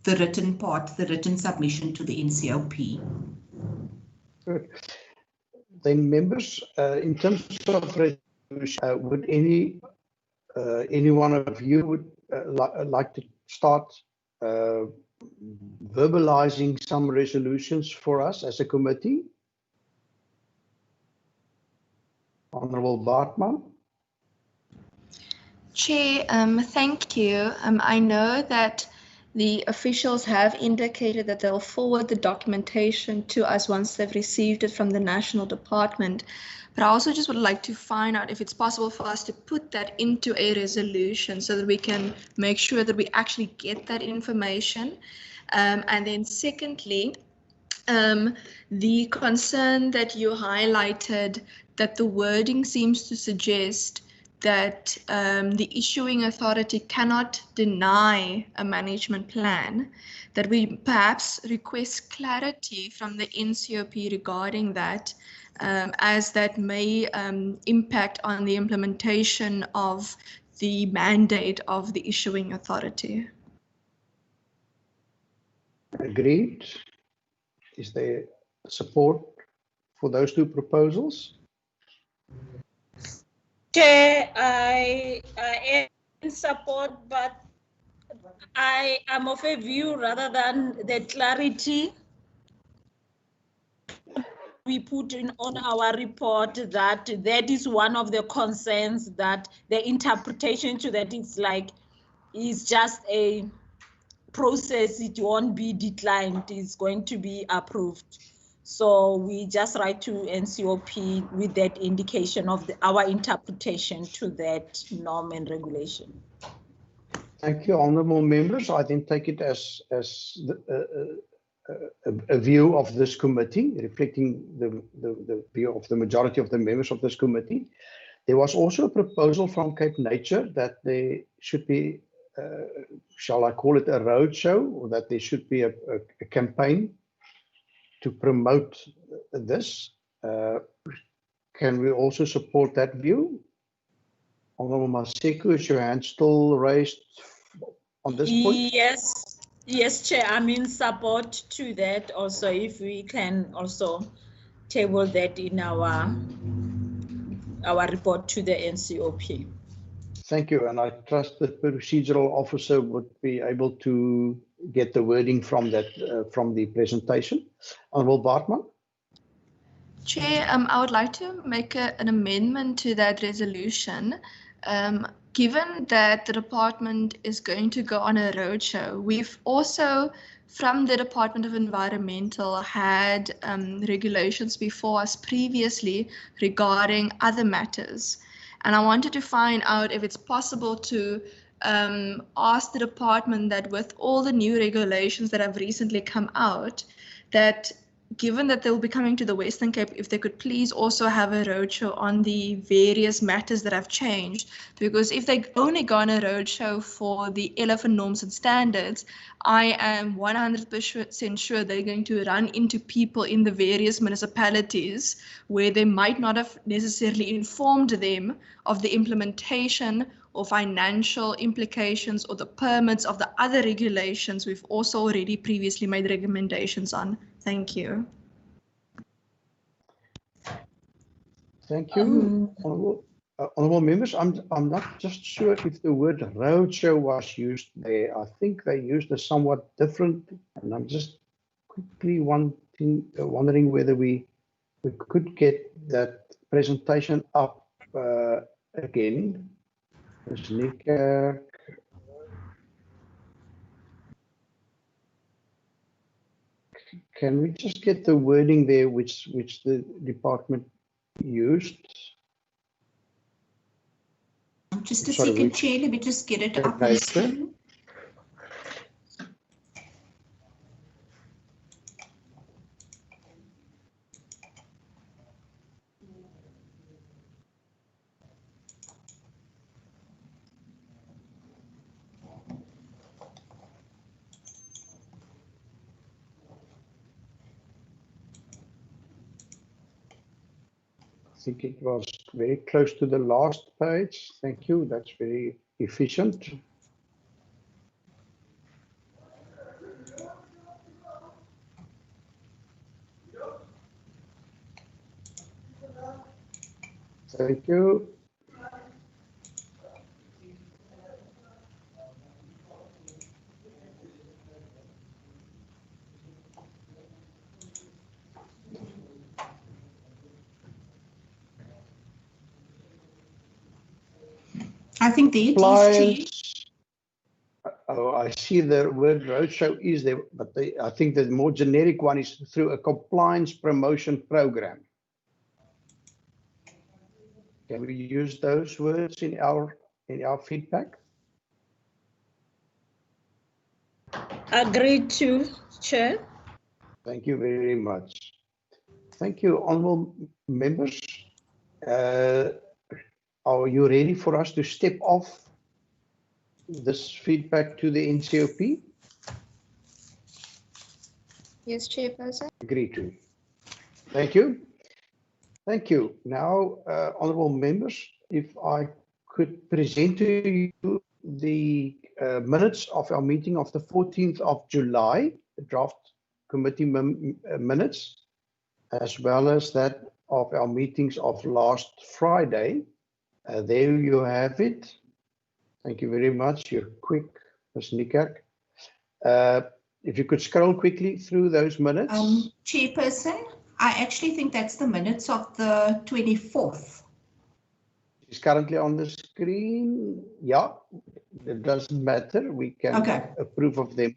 Speaker 8: the written part, the written submission to the NCOP.
Speaker 1: Good. Then members, in terms of resolution, would any one of you would like to start verbalizing some resolutions for us as a committee? Honourable Bartman.
Speaker 2: Chair, thank you. I know that the officials have indicated that they'll forward the documentation to us once they've received it from the National Department. But I also just would like to find out if it's possible for us to put that into a resolution so that we can make sure that we actually get that information. And then secondly, The concern that you highlighted, that the wording seems to suggest that the issuing authority cannot deny a management plan, that we perhaps request clarity from the NCOP regarding that, as that may impact on the implementation of the mandate of the issuing authority.
Speaker 1: Agreed. Is there support for those two proposals?
Speaker 3: Chair, I am in support, but I am of a view rather than the clarity we put in on our report, that is one of the concerns, that the interpretation to that is just a process, it won't be declined, it's going to be approved. So we just write to NCOP with that indication of our interpretation to that norm and regulation.
Speaker 1: Thank you, honourable members. I then take it as a view of this committee, reflecting the view of the majority of the members of this committee. There was also a proposal from Cape Nature that there should be, shall I call it a roadshow, or that there should be a campaign to promote this. Can we also support that view? Honourable Maseko, is your hand still raised on this point?
Speaker 3: Yes, Chair, I'm in support to that also, if we can also table that in our report to the NCOP.
Speaker 1: Thank you, and I trust the procedural officer would be able to get the wording from that, from the presentation. Honourable Bartman.
Speaker 2: Chair, I would like to make an amendment to that resolution. Given that the department is going to go on a roadshow, we've also, from the Department of Environmental, had regulations before us previously regarding other matters. And I wanted to find out if it's possible to ask the department that with all the new regulations that have recently come out, that given that they'll be coming to the Western Cape, if they could please also have a roadshow on the various matters that have changed. Because if they only go on a roadshow for the elephant norms and standards, I am 100% sure they're going to run into people in the various municipalities where they might not have necessarily informed them of the implementation or financial implications or the permits of the other regulations we've also already previously made recommendations on. Thank you.
Speaker 1: Thank you, honourable members. I'm not just sure if the word roadshow was used there. I think they used a somewhat different, and I'm just quickly wondering whether we could get that presentation up again. Can we just get the wording there which the department used?
Speaker 8: Just a second, Chair, let me just get it up on the screen.
Speaker 1: I think it was very close to the last page. Thank you. That's very efficient. Thank you.
Speaker 8: I think there it is, Chair.
Speaker 1: Oh, I see the word roadshow is there, but I think the more generic one is through a compliance promotion program. Can we use those words in our feedback?
Speaker 3: Agreed to, Chair.
Speaker 1: Thank you very much. Thank you, honourable members. Are you ready for us to step off this feedback to the NCOP?
Speaker 2: Yes, Chairperson.
Speaker 1: Agree to. Thank you. Thank you. Now, honourable members, if I could present to you the minutes of our meeting of the 14th of July, the draft committee minutes, as well as that of our meetings of last Friday. There you have it. Thank you very much. You're quick, Ms. Niekerk. If you could scroll quickly through those minutes.
Speaker 8: Chairperson, I actually think that's the minutes of the 24th.
Speaker 1: It's currently on the screen. Yeah, it doesn't matter. We can approve of them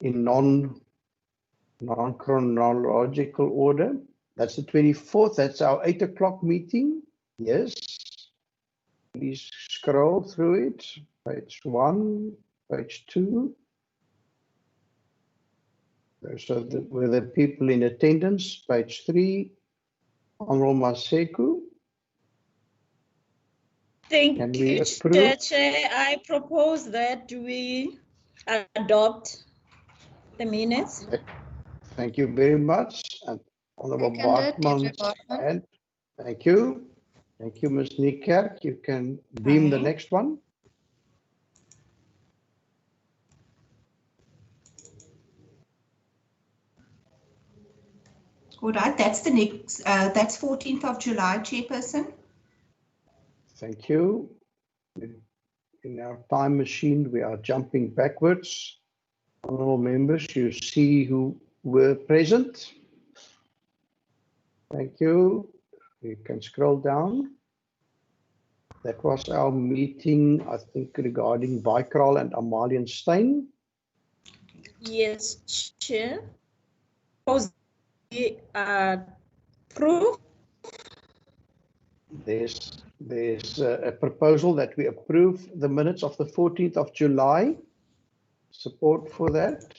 Speaker 1: in non-chronological order. That's the 24th. That's our 8 o'clock meeting. Yes. Please scroll through it. Page 1, page 2. Those were the people in attendance. Page 3. Honourable Maseku.
Speaker 3: Thank you, Chair. I propose that we adopt the minutes.
Speaker 1: Thank you very much. And Honourable Bartman. And thank you. Thank you, Ms. Niekerk. You can beam the next one.
Speaker 8: All right, that's the next, that's 14th of July, Chairperson.
Speaker 1: Thank you. In our time machine, we are jumping backwards. Honourable members, you see who were present. Thank you. You can scroll down. That was our meeting, I think, regarding Vikral and Amalienstein.
Speaker 3: Yes, Chair. Approve.
Speaker 1: There's a proposal that we approve the minutes of the 14th of July. Support for that?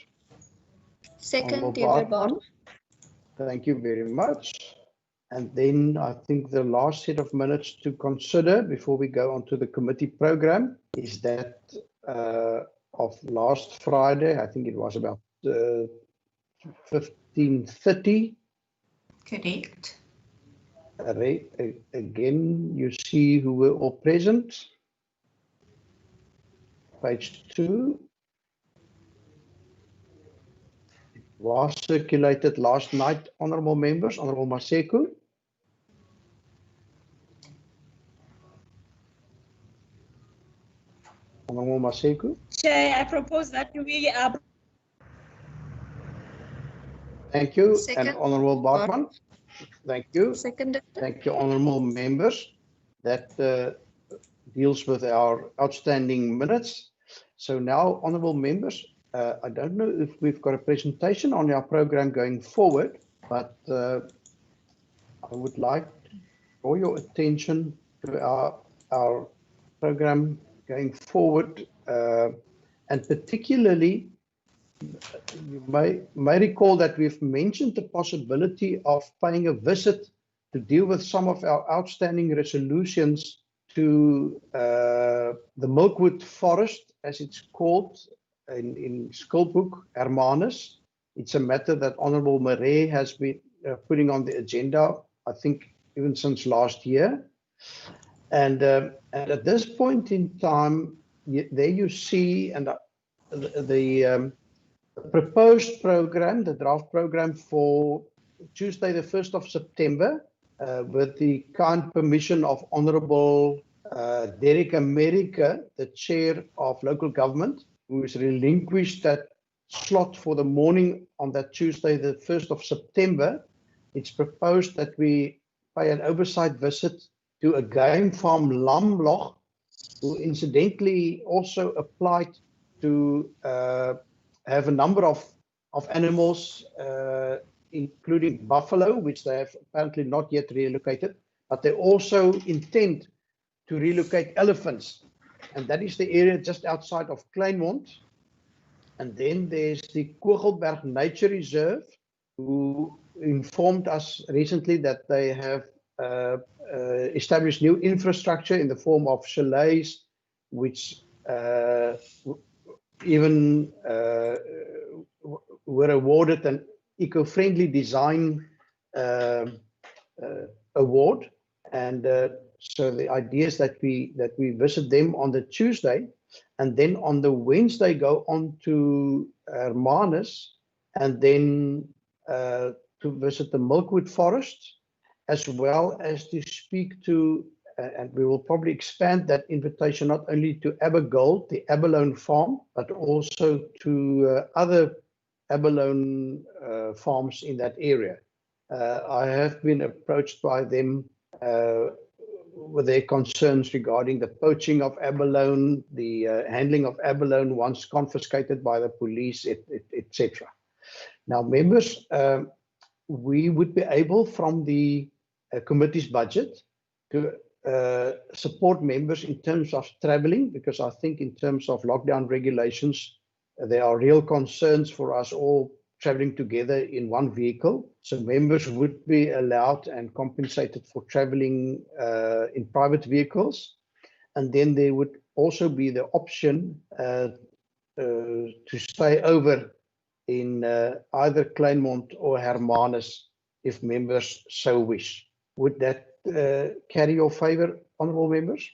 Speaker 2: Second, David Bartman.
Speaker 1: Thank you very much. And then I think the last set of minutes to consider before we go on to the committee program is that of last Friday. I think it was about 15:30.
Speaker 8: Correct.
Speaker 1: Again, you see who were all present. Page 2. It was circulated last night, honourable members. Honourable Maseku. Honourable Maseku.
Speaker 3: Chair, I propose that we
Speaker 1: Thank you.
Speaker 2: Second.
Speaker 1: And Honourable Bartman. Thank you.
Speaker 2: Second.
Speaker 1: Thank you, honourable members. That deals with our outstanding minutes. So now, honourable members, I don't know if we've got a presentation on our program going forward, but I would like to draw your attention to our program going forward, and particularly you may recall that we've mentioned the possibility of paying a visit to deal with some of our outstanding resolutions to the Milkwood Forest, as it's called in Schoolbook, Hermanus. It's a matter that Honourable Marais has been putting on the agenda, I think, even since last year. And at this point in time, there you see the proposed program, the draft program for Tuesday, the 1st of September, with the kind permission of Honourable Derek America, the Chair of Local Government, who has relinquished that slot for the morning on that Tuesday, the 1st of September. It's proposed that we pay an oversight visit to a game farm, Lamloch, who incidentally also applied to have a number of animals, including buffalo, which they have apparently not yet relocated, but they also intend to relocate elephants. And that is the area just outside of Kleinmond. And then there's the Kogelberg Nature Reserve, who informed us recently that they have established new infrastructure in the form of chalets, which even were awarded an eco-friendly design award. And so the idea is that we visit them on the Tuesday, and then on the Wednesday go on to Hermanus, and then to visit the Milkwood Forest, as well as to speak to, and we will probably expand that invitation not only to Abergold, the abalone farm, but also to other abalone farms in that area. I have been approached by them with their concerns regarding the poaching of abalone, the handling of abalone once confiscated by the police, etc. Now, members, we would be able from the committee's budget to support members in terms of traveling, because I think in terms of lockdown regulations, there are real concerns for us all traveling together in one vehicle. So members would be allowed and compensated for traveling in private vehicles. And then there would also be the option to stay over in either Kleinmond or Hermanus if members so wish. Would that carry your favor, honorable members?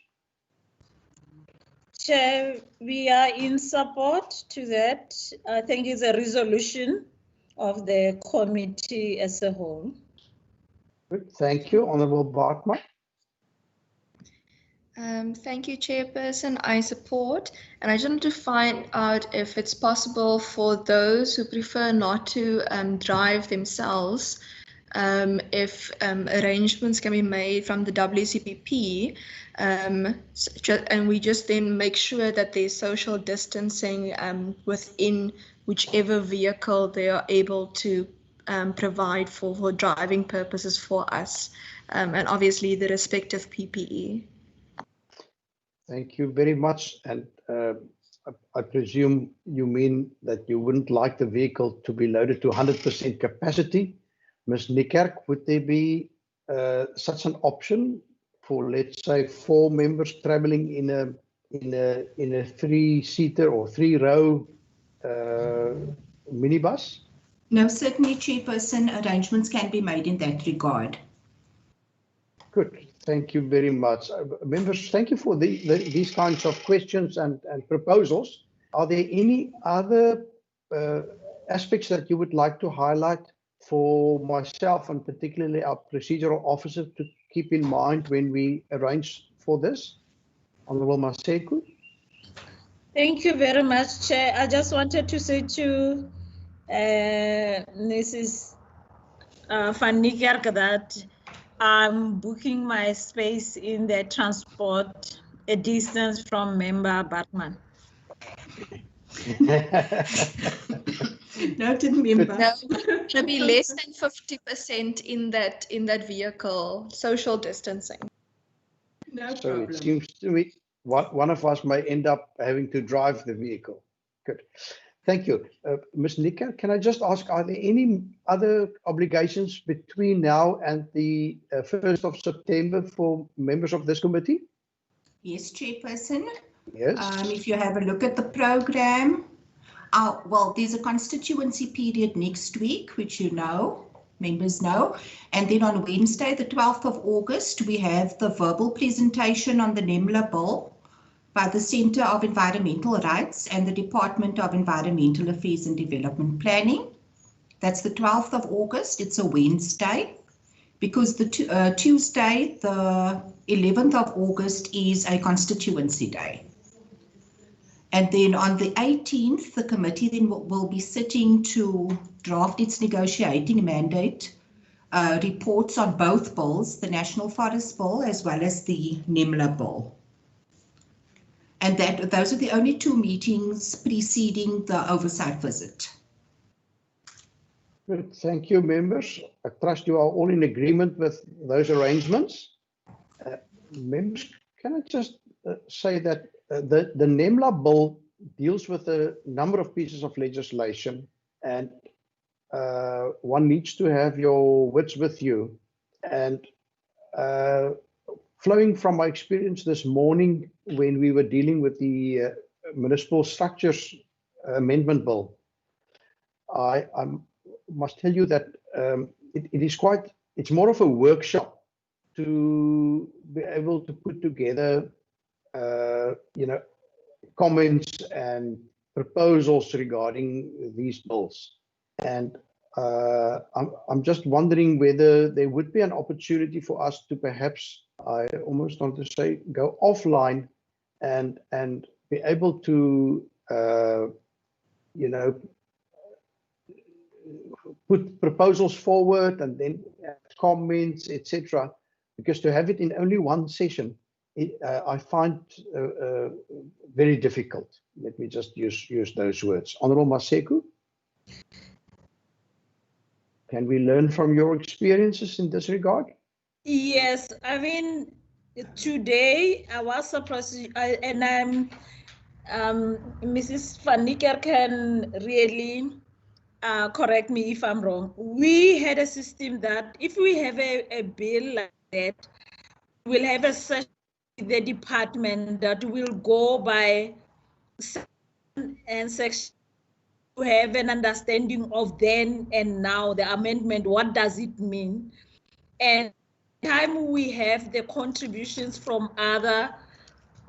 Speaker 3: Chair, we are in support to that. I think it's a resolution of the committee as a whole.
Speaker 1: Good. Thank you, Honorable Bartman.
Speaker 2: Thank you, Chairperson. I support, and I just want to find out if it's possible for those who prefer not to drive themselves, if arrangements can be made from the WCPP, and we just then make sure that there's social distancing within whichever vehicle they are able to provide for driving purposes for us, and obviously the respective PPE.
Speaker 1: Thank you very much. And I presume you mean that you wouldn't like the vehicle to be loaded to 100% capacity. Ms. Niekerk, would there be such an option for, let's say, 4 members traveling in a 3-seater or 3-row minibus?
Speaker 8: No, certainly, Chairperson, arrangements can be made in that regard.
Speaker 1: Good. Thank you very much. Members, thank you for these kinds of questions and proposals. Are there any other aspects that you would like to highlight for myself and particularly our procedural officer to keep in mind when we arrange for this? Honorable Maseku.
Speaker 3: Thank you very much, Chair. I just wanted to say to Mrs. Van Niekerk that I'm booking my space in the transport a distance from Member Bartman.
Speaker 8: Noted, member.
Speaker 2: No, it should be less than 50% in that vehicle, social distancing.
Speaker 8: No
Speaker 1: So
Speaker 8: problem.
Speaker 1: it seems to me one of us may end up having to drive the vehicle. Good. Thank you. Ms. Nika, can I just ask, are there any other obligations between now and the 1st of September for members of this committee?
Speaker 8: Yes, Chairperson.
Speaker 1: Yes.
Speaker 8: If you have a look at the program, well, there's a constituency period next week, which you know, members know. And then on Wednesday, the 12th of August, we have the verbal presentation on the NEMLA bill by the Centre of Environmental Rights and the Department of Environmental Affairs and Development Planning. That's the 12th of August. It's a Wednesday, because the Tuesday, the 11th of August, is a constituency day. And then on the 18th, the committee then will be sitting to draft its negotiating mandate reports on both bills, the National Forest Bill as well as the NEMLA bill. And those are the only 2 meetings preceding the oversight visit.
Speaker 1: Good. Thank you, members. I trust you are all in agreement with those arrangements. Members, can I just say that the NEMLA bill deals with a number of pieces of legislation, and one needs to have your wits with you. And flowing from my experience this morning when we were dealing with the Municipal Structures Amendment Bill, I must tell you that it's more of a workshop to be able to put together, comments and proposals regarding these bills. And I'm just wondering whether there would be an opportunity for us to perhaps, I almost want to say, go offline and be able to, put proposals forward and then comments, etc. Because to have it in only one session, I find very difficult. Let me just use those words. Honorable Maseko, can we learn from your experiences in this regard?
Speaker 3: Yes, I mean, today I was surprised, and Mrs. Van Niekerk can really correct me if I'm wrong. We had a system that if we have a bill like that, we'll have a session with the department that will go by section and section to have an understanding of then and now, the amendment, what does it mean? And time we have the contributions from other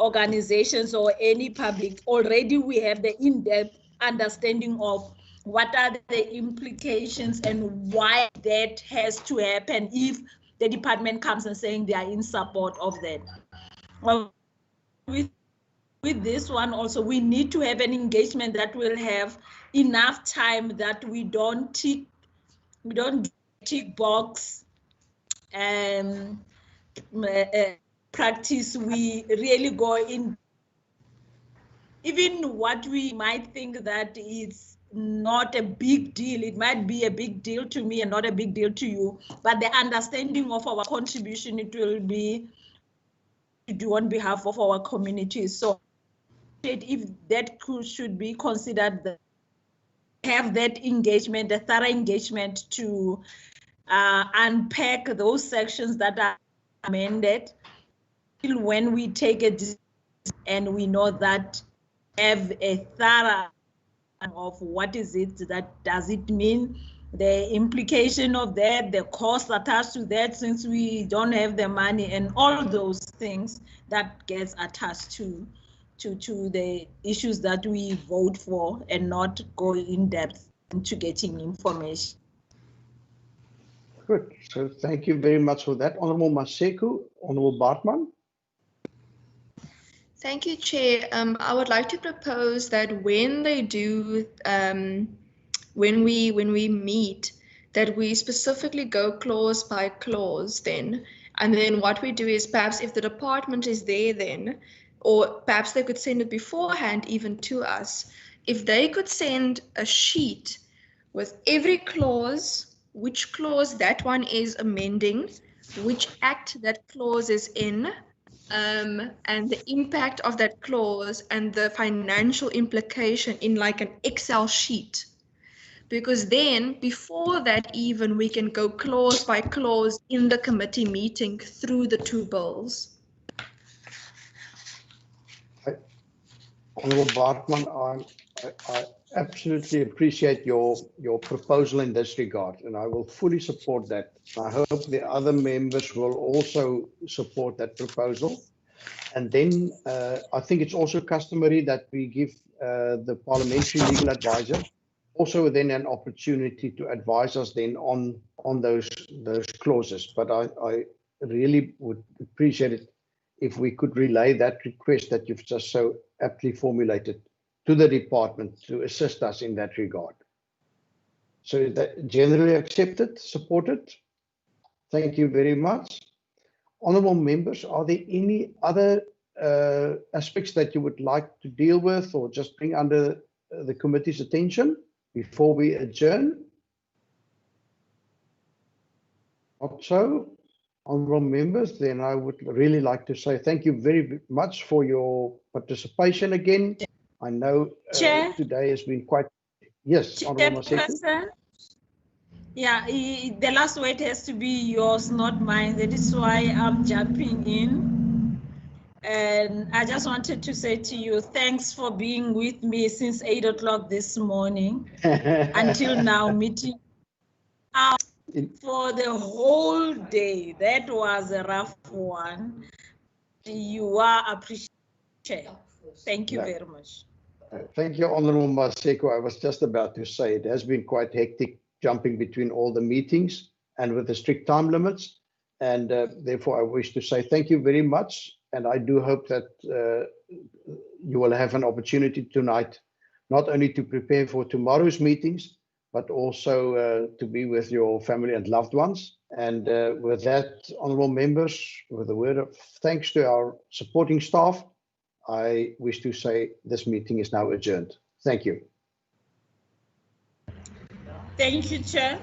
Speaker 3: organizations or any public, already we have the in-depth understanding of what are the implications and why that has to happen if the department comes and saying they are in support of that. Well, with this one also, we need to have an engagement that will have enough time that we don't tick box practice. We really go in, even what we might think that it's not a big deal, it might be a big deal to me and not a big deal to you, but the understanding of our contribution, it will be to do on behalf of our community. So if that should be considered, have that engagement, a thorough engagement to unpack those sections that are amended when we take a decision and we know that have a thorough of what is it, that does it mean, the implication of that, the cost attached to that since we don't have the money, and all those things that gets attached to the issues that we vote for, and not go in depth into getting information.
Speaker 1: Good. So thank you very much for that. Honorable Maseko, Honorable Bartman.
Speaker 2: Thank you, Chair. I would like to propose that when they do, when we meet, that we specifically go clause by clause then. And then what we do is perhaps if the department is there then, or perhaps they could send it beforehand even to us, if they could send a sheet with every clause, which clause that one is amending, which act that clause is in, and the impact of that clause and the financial implication in like an Excel sheet. Because then before that even we can go clause by clause in the committee meeting through the two bills.
Speaker 1: Honorable Bartman, I absolutely appreciate your proposal in this regard, and I will fully support that. I hope the other members will also support that proposal. And then I think it's also customary that we give the parliamentary legal advisor also then an opportunity to advise us then on those clauses. But I really would appreciate it if we could relay that request that you've just so aptly formulated to the department to assist us in that regard. So that generally accepted, supported. Thank you very much. Honourable members, are there any other aspects that you would like to deal with or just bring under the committee's attention before we adjourn? Not so. Honourable members, then I would really like to say thank you very much for your participation again. I know today has been quite, yes, Honourable Maseko.
Speaker 3: Yeah, the last word has to be yours, not mine. That is why I'm jumping in. And I just wanted to say to you, thanks for being with me since 8 o'clock this morning until now, meeting out for the whole day. That was a rough one. You are appreciated. Thank you very much.
Speaker 1: Thank you, Honorable Maseko. I was just about to say it has been quite hectic jumping between all the meetings and with the strict time limits. And therefore, I wish to say thank you very much. And I do hope that you will have an opportunity tonight, not only to prepare for tomorrow's meetings, but also to be with your family and loved ones. And with that, honorable members, with a word of thanks to our supporting staff, I wish to say this meeting is now adjourned. Thank you.
Speaker 3: Thank you, Chair.